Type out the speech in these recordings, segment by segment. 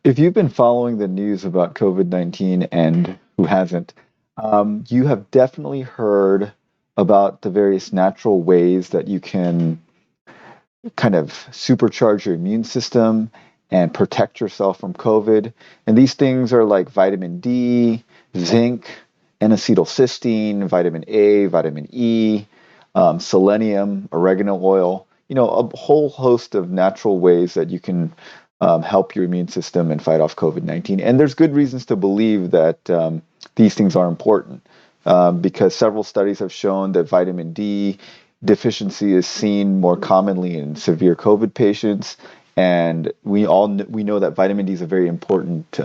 If you've been following the news about COVID-19 and who hasn't, you have definitely heard about the various natural ways that you can kind of supercharge your immune system and protect yourself from COVID. And these things are like vitamin D, zinc, n-acetylcysteine, vitamin A, vitamin E, selenium, oregano oil, a whole host of natural ways that you can help your immune system and fight off COVID-19. And there's good reasons to believe that these things are important because several studies have shown that vitamin D deficiency is seen more commonly in severe COVID patients. And we know that vitamin D is a very important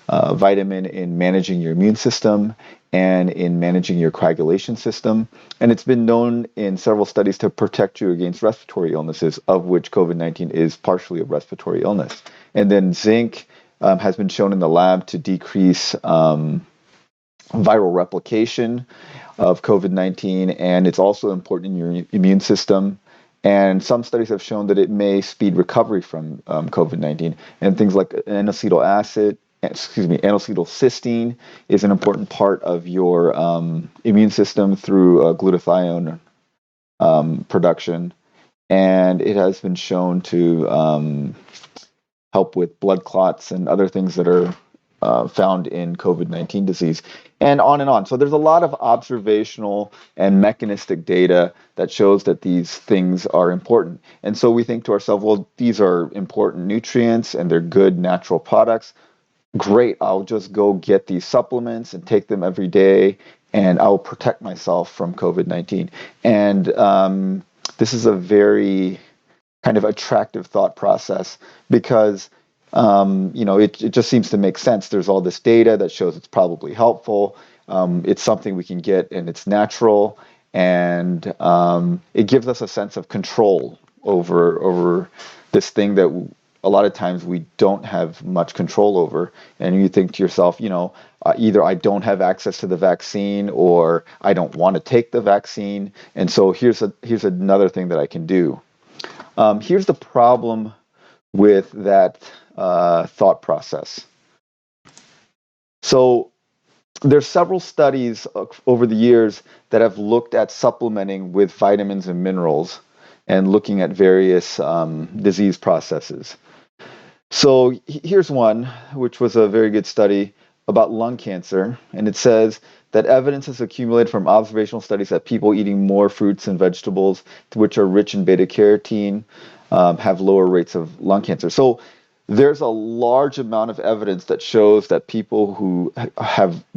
vitamin in managing your immune system and in managing your coagulation system. And it's been known in several studies to protect you against respiratory illnesses, of which COVID-19 is partially a respiratory illness. And then zinc has been shown in the lab to decrease viral replication of COVID-19, and it's also important in your immune system. And some studies have shown that it may speed recovery from COVID-19. And things like n-acetylcysteine is an important part of your immune system through glutathione production. And it has been shown to help with blood clots and other things that are found in COVID-19 disease, and on and on. So there's a lot of observational and mechanistic data that shows that these things are important. And so we think to ourselves, well, these are important nutrients and they're good natural products. Great, I'll just go get these supplements and take them every day, and I'll protect myself from COVID-19. And this is a very kind of attractive thought process because it just seems to make sense. There's all this data that shows it's probably helpful. It's something we can get and it's natural, and it gives us a sense of control over this thing that a lot of times we don't have much control over. And you think to yourself, either I don't have access to the vaccine or I don't want to take the vaccine. And so here's another thing that I can do. Here's the problem with that thought process. So there's several studies over the years that have looked at supplementing with vitamins and minerals and looking at various disease processes. So here's one, which was a very good study about lung cancer, and it says that evidence has accumulated from observational studies that people eating more fruits and vegetables, which are rich in beta carotene, have lower rates of lung cancer. So there's a large amount of evidence that shows that people who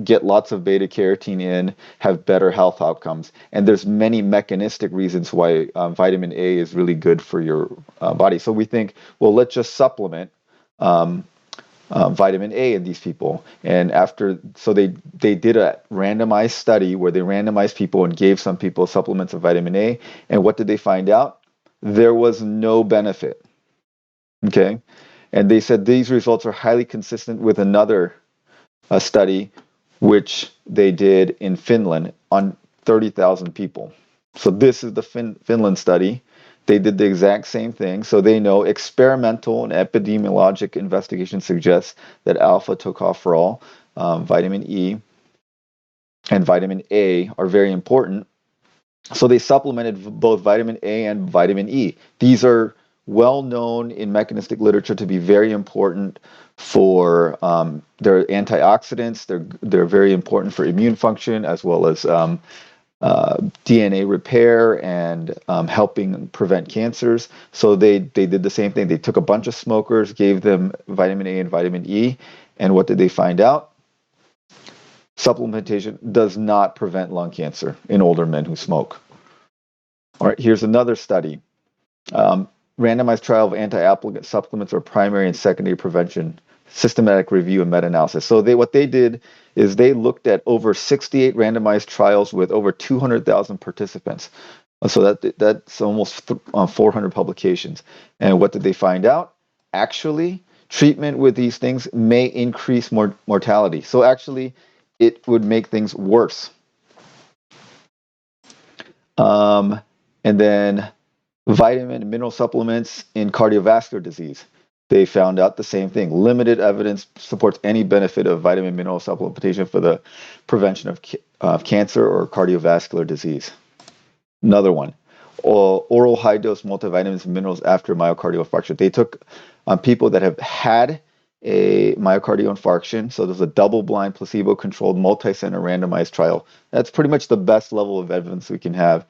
get lots of beta carotene in have better health outcomes. And there's many mechanistic reasons why vitamin A is really good for your body. So we think, well, let's just supplement vitamin A in these people. And they did a randomized study where they randomized people and gave some people supplements of vitamin A. And what did they find out? There was no benefit. Okay. And they said these results are highly consistent with another study, which they did in Finland on 30,000 people. So this is the Finland study. They did the exact same thing. So they know experimental and epidemiologic investigation suggests that alpha tocopherol, vitamin E, and vitamin A are very important. So they supplemented both vitamin A and vitamin E. These are well known in mechanistic literature to be very important for they're antioxidants. They're very important for immune function as well as DNA repair and helping prevent cancers. So they did the same thing. They took a bunch of smokers, gave them vitamin A and vitamin E, and what did they find out? Supplementation does not prevent lung cancer in older men who smoke. All right, here's another study. Randomized trial of anti-applicant supplements or primary and secondary prevention, systematic review and meta-analysis. So what they did is they looked at over 68 randomized trials with over 200,000 participants. So that's almost 400 publications. And what did they find out? Actually, treatment with these things may increase mortality. So actually, it would make things worse. And then vitamin and mineral supplements in cardiovascular disease. they found out the same thing. Limited evidence supports any benefit of vitamin mineral supplementation for the prevention of cancer or cardiovascular disease. Another one, oral high dose multivitamins and minerals after myocardial infarction. They took people that have had a myocardial infarction. So there's a double-blind, placebo-controlled, multi-center randomized trial. That's pretty much the best level of evidence we can have.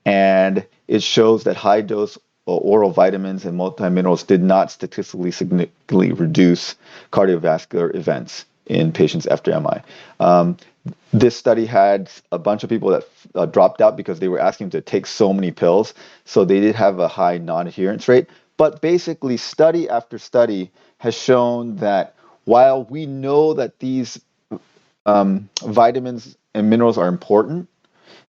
And it shows that high-dose oral vitamins and multiminerals did not statistically significantly reduce cardiovascular events in patients after MI. This study had a bunch of people that dropped out because they were asking them to take so many pills. So they did have a high non-adherence rate. But basically, study after study has shown that while we know that these vitamins and minerals are important,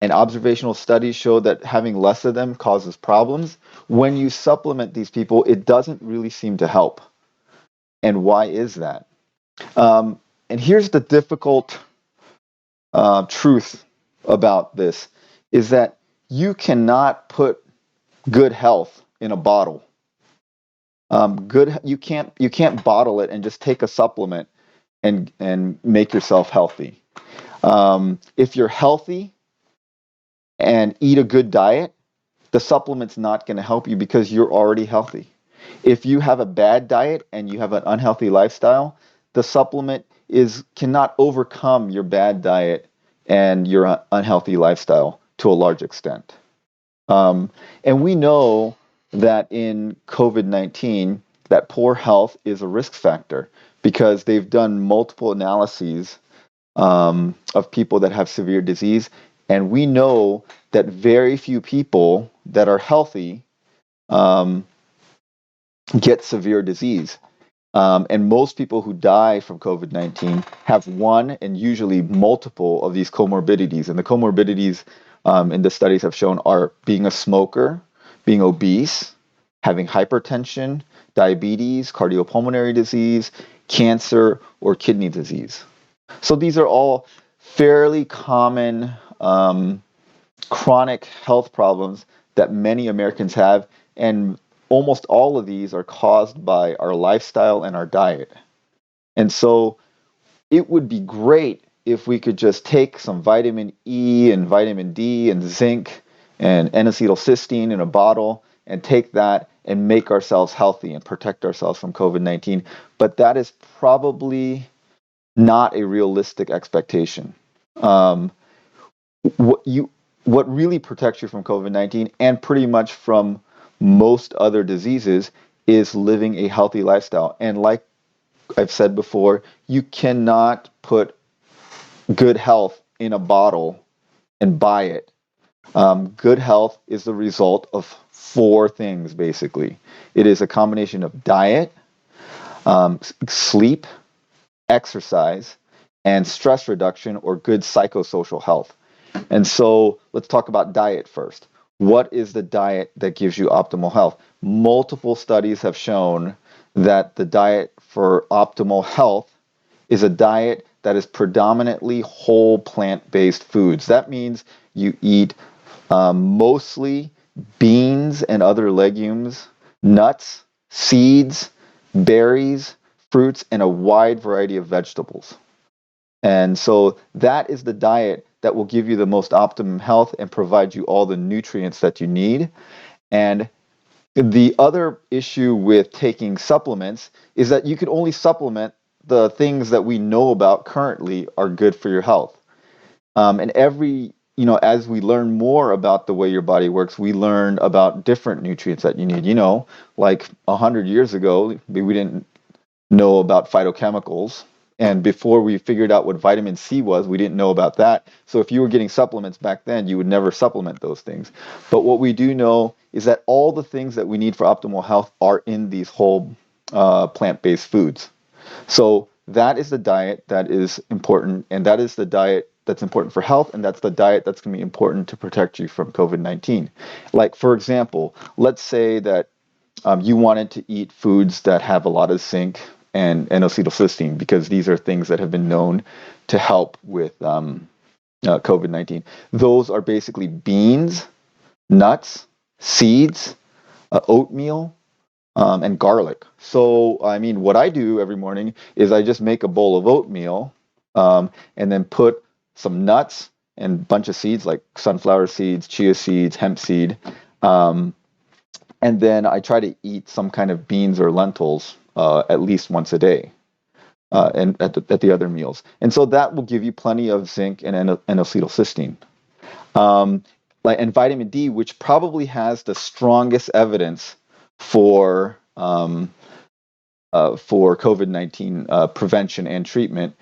and observational studies show that having less of them causes problems, when you supplement these people, it doesn't really seem to help. And why is that? And here's the difficult truth about this, is that you cannot put good health in a bottle. You can't bottle it and just take a supplement and make yourself healthy. If you're healthy and eat a good diet, the supplement's not going to help you because you're already healthy. If you have a bad diet and you have an unhealthy lifestyle, the supplement cannot overcome your bad diet and your unhealthy lifestyle to a large extent. And we know that in COVID-19, that poor health is a risk factor because they've done multiple analyses of people that have severe disease. And we know that very few people that are healthy get severe disease. And most people who die from COVID-19 have one and usually multiple of these comorbidities. And the comorbidities in the studies have shown are being a smoker, being obese, having hypertension, diabetes, cardiopulmonary disease, cancer, or kidney disease. So these are all fairly common chronic health problems that many Americans have, and almost all of these are caused by our lifestyle and our diet. And so it would be great if we could just take some vitamin E and vitamin D and zinc and n-acetyl cysteine in a bottle and take that and make ourselves healthy and protect ourselves from COVID-19. But that is probably not a realistic expectation. What really protects you from COVID-19 and pretty much from most other diseases is living a healthy lifestyle. And like I've said before, you cannot put good health in a bottle and buy it. Good health is the result of four things, basically. It is a combination of diet, sleep, exercise, and stress reduction or good psychosocial health. And so let's talk about diet first. What is the diet that gives you optimal health? Multiple studies have shown that the diet for optimal health is a diet that is predominantly whole plant-based foods. That means you eat mostly beans and other legumes, nuts, seeds, berries, fruits, and a wide variety of vegetables. And so that is the diet that will give you the most optimum health and provide you all the nutrients that you need. And the other issue with taking supplements is that you can only supplement the things that we know about currently are good for your health. And as we learn more about the way your body works, we learn about different nutrients that you need. Like 100 years ago, we didn't know about phytochemicals. And before we figured out what vitamin C was, we didn't know about that. So if you were getting supplements back then, you would never supplement those things. But what we do know is that all the things that we need for optimal health are in these whole plant-based foods. So that is the diet that is important, and that is the diet that's important for health, and that's the diet that's going to be important to protect you from COVID-19. Like, for example, let's say that you wanted to eat foods that have a lot of zinc and n-acetylcysteine, because these are things that have been known to help with COVID-19. Those are basically beans, nuts, seeds, oatmeal, and garlic. So, I mean, what I do every morning is I just make a bowl of oatmeal, and then put some nuts and a bunch of seeds like sunflower seeds, chia seeds, hemp seed. Um, and then I try to eat some kind of beans or lentils at least once a day, and at the other meals. And so that will give you plenty of zinc and N-acetylcysteine. Um, and vitamin D, which probably has the strongest evidence for for COVID-19 prevention and treatment.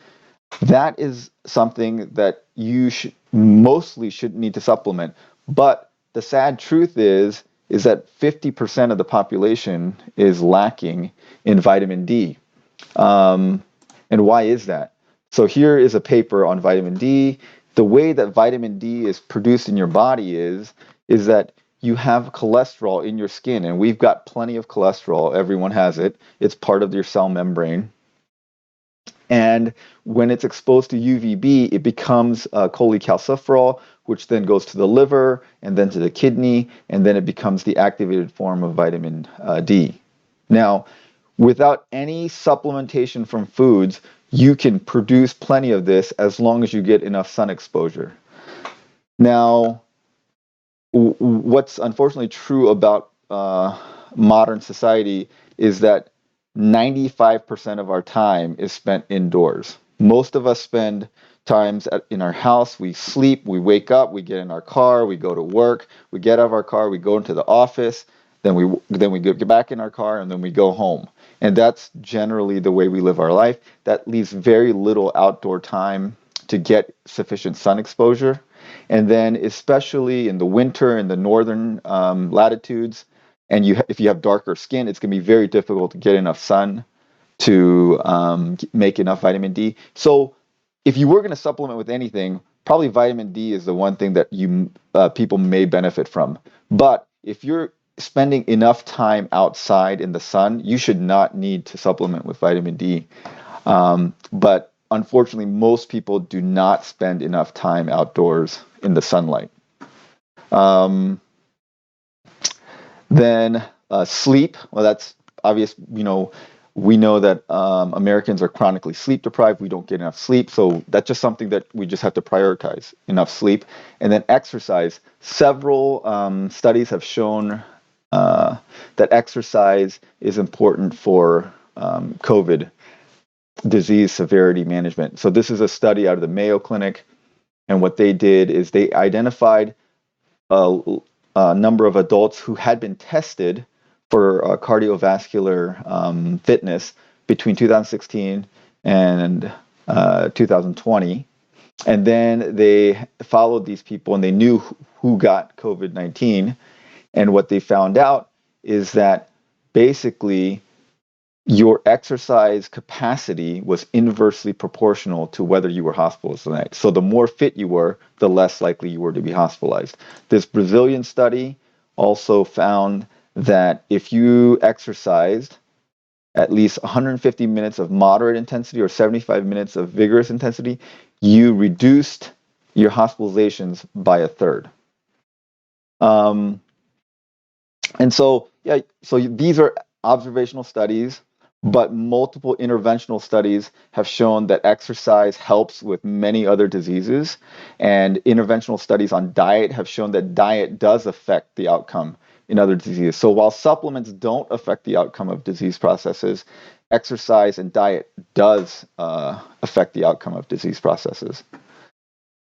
That is something that you mostly should need to supplement. But the sad truth is that 50% of the population is lacking in vitamin D. Um, and why is that? So here is a paper on vitamin D. The way that vitamin D is produced in your body is that you have cholesterol in your skin, and we've got plenty of cholesterol. Everyone has it. It's part of your cell membrane. And when it's exposed to UVB, it becomes cholecalciferol, which then goes to the liver and then to the kidney, and then it becomes the activated form of vitamin D. Now, without any supplementation from foods, you can produce plenty of this as long as you get enough sun exposure. Now, what's unfortunately true about modern society is that 95% of our time is spent indoors. Most of us spend times in our house. We sleep, we wake up, we get in our car, we go to work, we get out of our car, we go into the office, then we get back in our car, and then we go home. And that's generally the way we live our life. That leaves very little outdoor time to get sufficient sun exposure. And then, especially in the winter in the northern latitudes, and if you have darker skin, it's going to be very difficult to get enough sun to make enough vitamin D. So, if you were going to supplement with anything, probably vitamin D is the one thing that you people may benefit from. But if you're spending enough time outside in the sun, you should not need to supplement with vitamin D. But unfortunately, most people do not spend enough time outdoors in the sunlight. Um, then sleep. Well, that's obvious. We know that Americans are chronically sleep deprived. We don't get enough sleep, so that's just something that we just have to prioritize: enough sleep. And then exercise. Several studies have shown that exercise is important for COVID disease severity management. So this is a study out of the Mayo Clinic, and what they did is they identified a number of adults who had been tested for cardiovascular fitness between 2016 and 2020. And then they followed these people and they knew who got COVID-19. And what they found out is that basically your exercise capacity was inversely proportional to whether you were hospitalized or not. So the more fit you were, the less likely you were to be hospitalized. This Brazilian study also found that if you exercised at least 150 minutes of moderate intensity or 75 minutes of vigorous intensity, you reduced your hospitalizations by a third. And so, yeah, so these are observational studies, but multiple interventional studies have shown that exercise helps with many other diseases. And interventional studies on diet have shown that diet does affect the outcome in other diseases. So while supplements don't affect the outcome of disease processes, exercise and diet does affect the outcome of disease processes.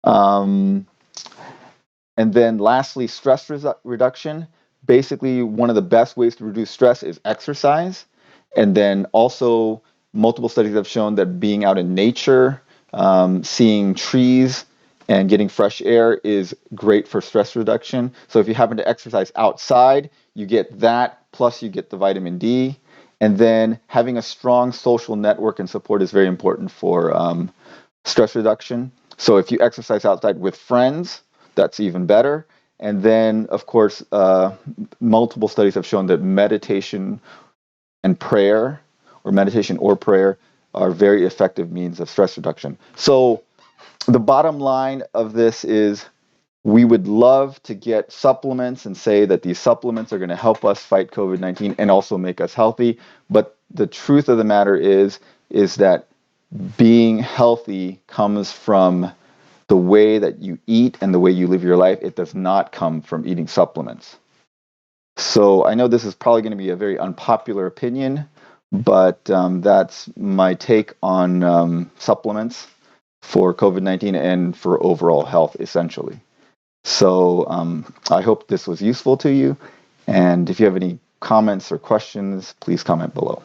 Um, and then lastly, stress reduction. Basically, one of the best ways to reduce stress is exercise. And then also, multiple studies have shown that being out in nature, seeing trees, and getting fresh air is great for stress reduction. So if you happen to exercise outside, you get that, plus you get the vitamin D. And then having a strong social network and support is very important for stress reduction. So if you exercise outside with friends, that's even better. And then, of course, multiple studies have shown that meditation and prayer, or meditation or prayer, are very effective means of stress reduction. So the bottom line of this is We would love to get supplements and say that these supplements are going to help us fight COVID-19 and also make us healthy. But the truth of the matter is that being healthy comes from the way that you eat and the way you live your life. It does not come from eating supplements. So I know this is probably going to be a very unpopular opinion, but that's my take on supplements for COVID-19 and for overall health, essentially. So I hope this was useful to you. And if you have any comments or questions, please comment below.